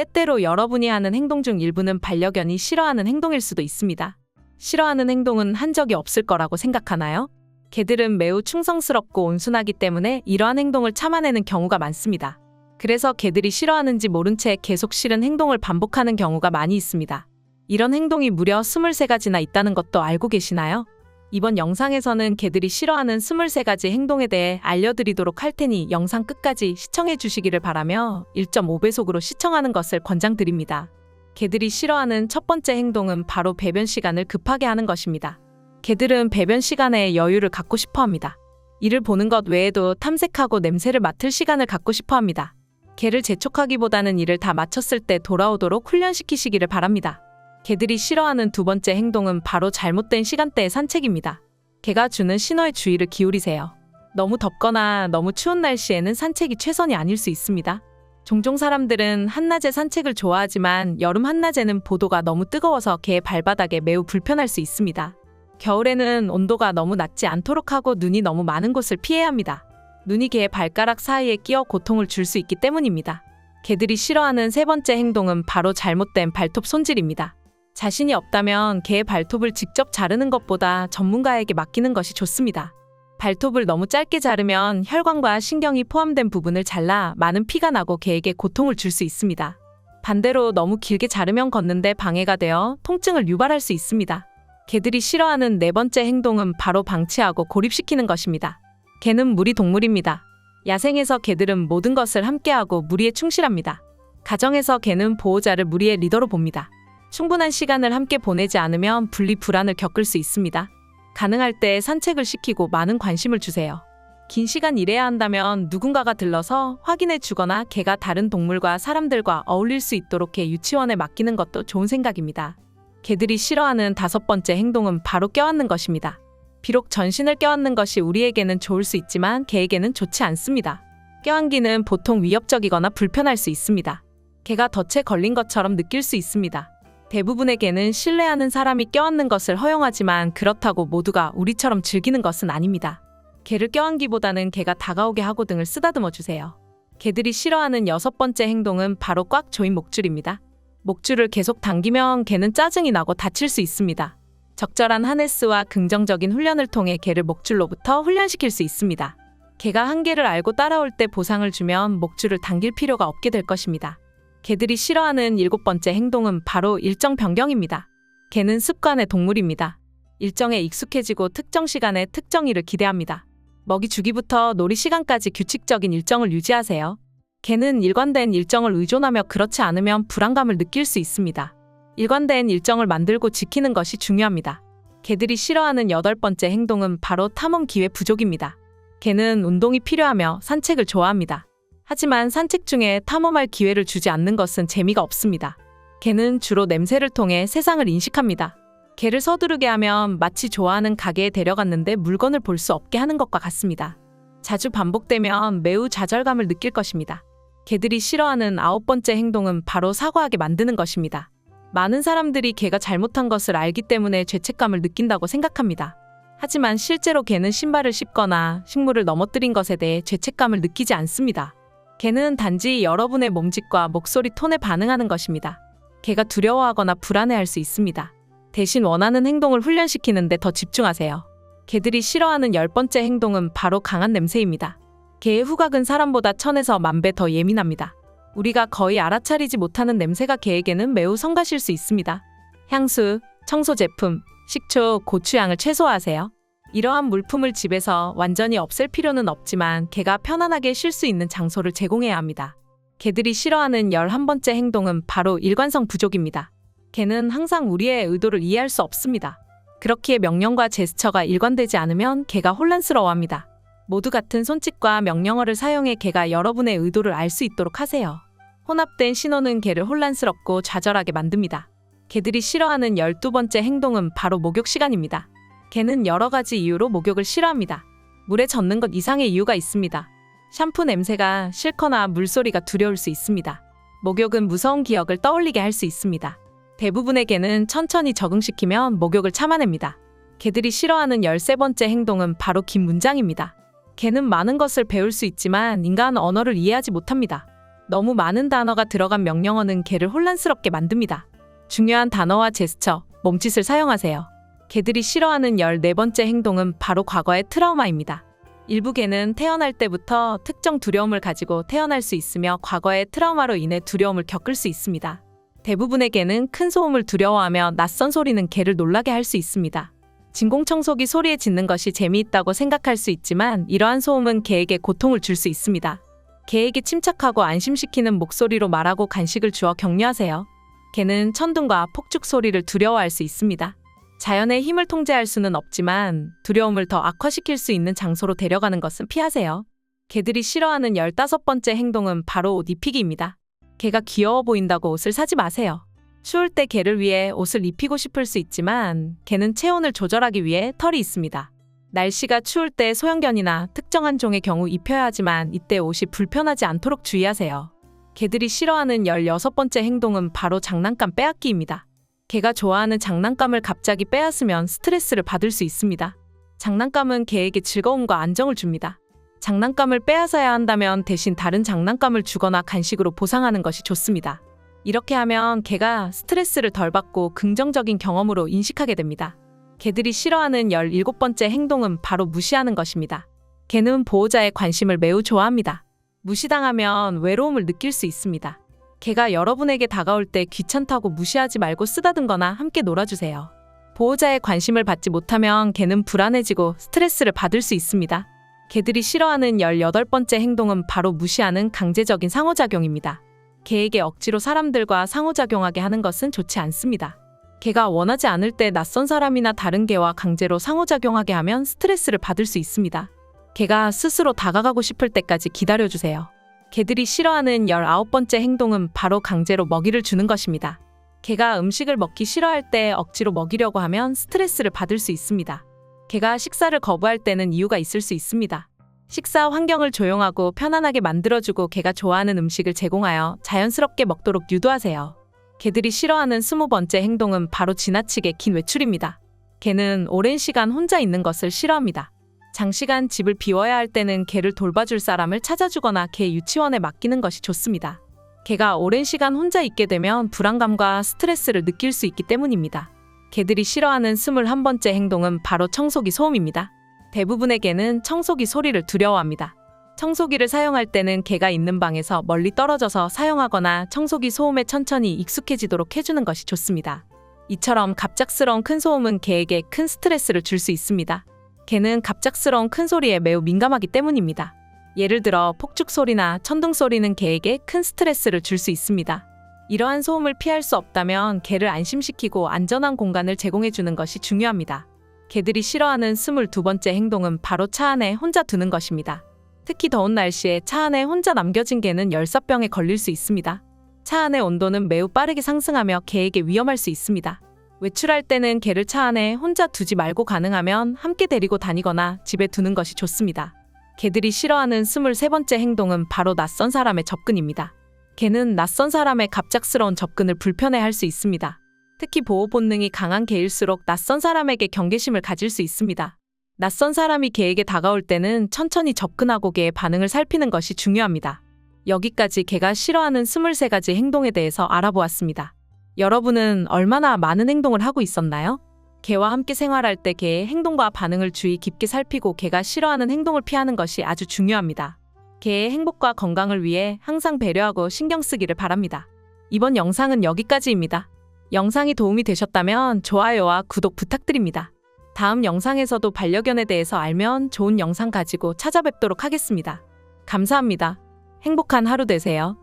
때때로 여러분이 하는 행동 중 일부는 반려견이 싫어하는 행동일 수도 있습니다. 싫어하는 행동은 한 적이 없을 거라고 생각하나요? 개들은 매우 충성스럽고 온순하기 때문에 이러한 행동을 참아내는 경우가 많습니다. 그래서 개들이 싫어하는지 모른 채 계속 싫은 행동을 반복하는 경우가 많이 있습니다. 이런 행동이 무려 23가지나 있다는 것도 알고 계시나요? 이번 영상에서는 개들이 싫어하는 23가지 행동에 대해 알려드리도록 할 테니 영상 끝까지 시청해 주시기를 바라며 1.5배속으로 시청하는 것을 권장드립니다. 개들이 싫어하는 첫 번째 행동은 바로 배변 시간을 급하게 하는 것입니다. 개들은 배변 시간에 여유를 갖고 싶어 합니다. 이를 보는 것 외에도 탐색하고 냄새를 맡을 시간을 갖고 싶어 합니다. 개를 재촉하기보다는 이를 다 마쳤을 때 돌아오도록 훈련시키시기를 바랍니다. 개들이 싫어하는 두 번째 행동은 바로 잘못된 시간대의 산책입니다. 개가 주는 신호에 주의를 기울이세요. 너무 덥거나 너무 추운 날씨에는 산책이 최선이 아닐 수 있습니다. 종종 사람들은 한낮에 산책을 좋아하지만 여름 한낮에는 보도가 너무 뜨거워서 개의 발바닥에 매우 불편할 수 있습니다. 겨울에는 온도가 너무 낮지 않도록 하고 눈이 너무 많은 곳을 피해야 합니다. 눈이 개의 발가락 사이에 끼어 고통을 줄 수 있기 때문입니다. 개들이 싫어하는 세 번째 행동은 바로 잘못된 발톱 손질입니다. 자신이 없다면 개의 발톱을 직접 자르는 것보다 전문가에게 맡기는 것이 좋습니다. 발톱을 너무 짧게 자르면 혈관과 신경이 포함된 부분을 잘라 많은 피가 나고 개에게 고통을 줄 수 있습니다. 반대로 너무 길게 자르면 걷는데 방해가 되어 통증을 유발할 수 있습니다. 개들이 싫어하는 네 번째 행동은 바로 방치하고 고립시키는 것입니다. 개는 무리 동물입니다. 야생에서 개들은 모든 것을 함께하고 무리에 충실합니다. 가정에서 개는 보호자를 무리의 리더로 봅니다. 충분한 시간을 함께 보내지 않으면 분리 불안을 겪을 수 있습니다. 가능할 때 산책을 시키고 많은 관심을 주세요. 긴 시간 일해야 한다면 누군가가 들러서 확인해 주거나 개가 다른 동물과 사람들과 어울릴 수 있도록 개 유치원에 맡기는 것도 좋은 생각입니다. 개들이 싫어하는 다섯 번째 행동은 바로 껴안는 것입니다. 비록 전신을 껴안는 것이 우리에게는 좋을 수 있지만 개에게는 좋지 않습니다. 껴안기는 보통 위협적이거나 불편할 수 있습니다. 개가 덫에 걸린 것처럼 느낄 수 있습니다. 대부분의 개는 신뢰하는 사람이 껴안는 것을 허용하지만 그렇다고 모두가 우리처럼 즐기는 것은 아닙니다. 개를 껴안기보다는 개가 다가오게 하고 등을 쓰다듬어 주세요. 개들이 싫어하는 여섯 번째 행동은 바로 꽉 조인 목줄입니다. 목줄을 계속 당기면 개는 짜증이 나고 다칠 수 있습니다. 적절한 하네스와 긍정적인 훈련을 통해 개를 목줄로부터 훈련시킬 수 있습니다. 개가 한계를 알고 따라올 때 보상을 주면 목줄을 당길 필요가 없게 될 것입니다. 개들이 싫어하는 일곱 번째 행동은 바로 일정 변경입니다. 개는 습관의 동물입니다. 일정에 익숙해지고 특정 시간에 특정 일을 기대합니다. 먹이 주기부터 놀이 시간까지 규칙적인 일정을 유지하세요. 개는 일관된 일정을 의존하며 그렇지 않으면 불안감을 느낄 수 있습니다. 일관된 일정을 만들고 지키는 것이 중요합니다. 개들이 싫어하는 여덟 번째 행동은 바로 탐험 기회 부족입니다. 개는 운동이 필요하며 산책을 좋아합니다. 하지만 산책 중에 탐험할 기회를 주지 않는 것은 재미가 없습니다. 개는 주로 냄새를 통해 세상을 인식합니다. 개를 서두르게 하면 마치 좋아하는 가게에 데려갔는데 물건을 볼 수 없게 하는 것과 같습니다. 자주 반복되면 매우 좌절감을 느낄 것입니다. 개들이 싫어하는 아홉 번째 행동은 바로 사과하게 만드는 것입니다. 많은 사람들이 개가 잘못한 것을 알기 때문에 죄책감을 느낀다고 생각합니다. 하지만 실제로 개는 신발을 씹거나 식물을 넘어뜨린 것에 대해 죄책감을 느끼지 않습니다. 개는 단지 여러분의 몸짓과 목소리 톤에 반응하는 것입니다. 개가 두려워하거나 불안해할 수 있습니다. 대신 원하는 행동을 훈련시키는데 더 집중하세요. 개들이 싫어하는 열 번째 행동은 바로 강한 냄새입니다. 개의 후각은 사람보다 1000에서 10,000배 더 예민합니다. 우리가 거의 알아차리지 못하는 냄새가 개에게는 매우 성가실 수 있습니다. 향수, 청소 제품, 식초, 고추향을 최소화하세요. 이러한 물품을 집에서 완전히 없앨 필요는 없지만 개가 편안하게 쉴 수 있는 장소를 제공해야 합니다. 개들이 싫어하는 11번째 행동은 바로 일관성 부족입니다. 개는 항상 우리의 의도를 이해할 수 없습니다. 그렇기에 명령과 제스처가 일관되지 않으면 개가 혼란스러워합니다. 모두 같은 손짓과 명령어를 사용해 개가 여러분의 의도를 알 수 있도록 하세요. 혼합된 신호는 개를 혼란스럽고 좌절하게 만듭니다. 개들이 싫어하는 12번째 행동은 바로 목욕 시간입니다. 개는 여러 가지 이유로 목욕을 싫어합니다. 물에 젖는 것 이상의 이유가 있습니다. 샴푸 냄새가 싫거나 물소리가 두려울 수 있습니다. 목욕은 무서운 기억을 떠올리게 할 수 있습니다. 대부분의 개는 천천히 적응시키면 목욕을 참아냅니다. 개들이 싫어하는 13번째 행동은 바로 긴 문장입니다. 개는 많은 것을 배울 수 있지만 인간 언어를 이해하지 못합니다. 너무 많은 단어가 들어간 명령어는 개를 혼란스럽게 만듭니다. 중요한 단어와 제스처, 몸짓을 사용하세요. 개들이 싫어하는 14번째 행동은 바로 과거의 트라우마입니다. 일부 개는 태어날 때부터 특정 두려움을 가지고 태어날 수 있으며 과거의 트라우마로 인해 두려움을 겪을 수 있습니다. 대부분의 개는 큰 소음을 두려워하며 낯선 소리는 개를 놀라게 할 수 있습니다. 진공청소기 소리에 짖는 것이 재미있다고 생각할 수 있지만 이러한 소음은 개에게 고통을 줄 수 있습니다. 개에게 침착하고 안심시키는 목소리로 말하고 간식을 주어 격려하세요. 개는 천둥과 폭죽 소리를 두려워할 수 있습니다. 자연의 힘을 통제할 수는 없지만 두려움을 더 악화시킬 수 있는 장소로 데려가는 것은 피하세요. 개들이 싫어하는 15번째 행동은 바로 옷 입히기입니다. 개가 귀여워 보인다고 옷을 사지 마세요. 추울 때 개를 위해 옷을 입히고 싶을 수 있지만 개는 체온을 조절하기 위해 털이 있습니다. 날씨가 추울 때 소형견이나 특정한 종의 경우 입혀야 하지만 이때 옷이 불편하지 않도록 주의하세요. 개들이 싫어하는 16번째 행동은 바로 장난감 빼앗기입니다. 개가 좋아하는 장난감을 갑자기 빼앗으면 스트레스를 받을 수 있습니다. 장난감은 개에게 즐거움과 안정을 줍니다. 장난감을 빼앗아야 한다면 대신 다른 장난감을 주거나 간식으로 보상하는 것이 좋습니다. 이렇게 하면 개가 스트레스를 덜 받고 긍정적인 경험으로 인식하게 됩니다. 개들이 싫어하는 17번째 행동은 바로 무시하는 것입니다. 개는 보호자의 관심을 매우 좋아합니다. 무시당하면 외로움을 느낄 수 있습니다. 개가 여러분에게 다가올 때 귀찮다고 무시하지 말고 쓰다듬거나 함께 놀아주세요. 보호자의 관심을 받지 못하면 개는 불안해지고 스트레스를 받을 수 있습니다. 개들이 싫어하는 18번째 행동은 바로 무시하는 강제적인 상호작용입니다. 개에게 억지로 사람들과 상호작용하게 하는 것은 좋지 않습니다. 개가 원하지 않을 때 낯선 사람이나 다른 개와 강제로 상호작용하게 하면 스트레스를 받을 수 있습니다. 개가 스스로 다가가고 싶을 때까지 기다려주세요. 개들이 싫어하는 19번째 행동은 바로 강제로 먹이를 주는 것입니다. 개가 음식을 먹기 싫어할 때 억지로 먹이려고 하면 스트레스를 받을 수 있습니다. 개가 식사를 거부할 때는 이유가 있을 수 있습니다. 식사 환경을 조용하고 편안하게 만들어주고 개가 좋아하는 음식을 제공하여 자연스럽게 먹도록 유도하세요. 개들이 싫어하는 20번째 행동은 바로 지나치게 긴 외출입니다. 개는 오랜 시간 혼자 있는 것을 싫어합니다. 장시간 집을 비워야 할 때는 개를 돌봐줄 사람을 찾아주거나 개 유치원에 맡기는 것이 좋습니다. 개가 오랜 시간 혼자 있게 되면 불안감과 스트레스를 느낄 수 있기 때문입니다. 개들이 싫어하는 21번째 행동은 바로 청소기 소음입니다. 대부분의 개는 청소기 소리를 두려워합니다. 청소기를 사용할 때는 개가 있는 방에서 멀리 떨어져서 사용하거나 청소기 소음에 천천히 익숙해지도록 해주는 것이 좋습니다. 이처럼 갑작스러운 큰 소음은 개에게 큰 스트레스를 줄 수 있습니다. 개는 갑작스러운 큰 소리에 매우 민감하기 때문입니다. 예를 들어 폭죽 소리나 천둥 소리는 개에게 큰 스트레스를 줄 수 있습니다. 이러한 소음을 피할 수 없다면 개를 안심시키고 안전한 공간을 제공해주는 것이 중요합니다. 개들이 싫어하는 22번째 행동은 바로 차 안에 혼자 두는 것입니다. 특히 더운 날씨에 차 안에 혼자 남겨진 개는 열사병에 걸릴 수 있습니다. 차 안의 온도는 매우 빠르게 상승하며 개에게 위험할 수 있습니다. 외출할 때는 개를 차 안에 혼자 두지 말고 가능하면 함께 데리고 다니거나 집에 두는 것이 좋습니다. 개들이 싫어하는 23번째 행동은 바로 낯선 사람의 접근입니다. 개는 낯선 사람의 갑작스러운 접근을 불편해할 수 있습니다. 특히 보호 본능이 강한 개일수록 낯선 사람에게 경계심을 가질 수 있습니다. 낯선 사람이 개에게 다가올 때는 천천히 접근하고 개의 반응을 살피는 것이 중요합니다. 여기까지 개가 싫어하는 23가지 행동에 대해서 알아보았습니다. 여러분은 얼마나 많은 행동을 하고 있었나요? 개와 함께 생활할 때 개의 행동과 반응을 주의 깊게 살피고 개가 싫어하는 행동을 피하는 것이 아주 중요합니다. 개의 행복과 건강을 위해 항상 배려하고 신경 쓰기를 바랍니다. 이번 영상은 여기까지입니다. 영상이 도움이 되셨다면 좋아요와 구독 부탁드립니다. 다음 영상에서도 반려견에 대해서 알면 좋은 영상 가지고 찾아뵙도록 하겠습니다. 감사합니다. 행복한 하루 되세요.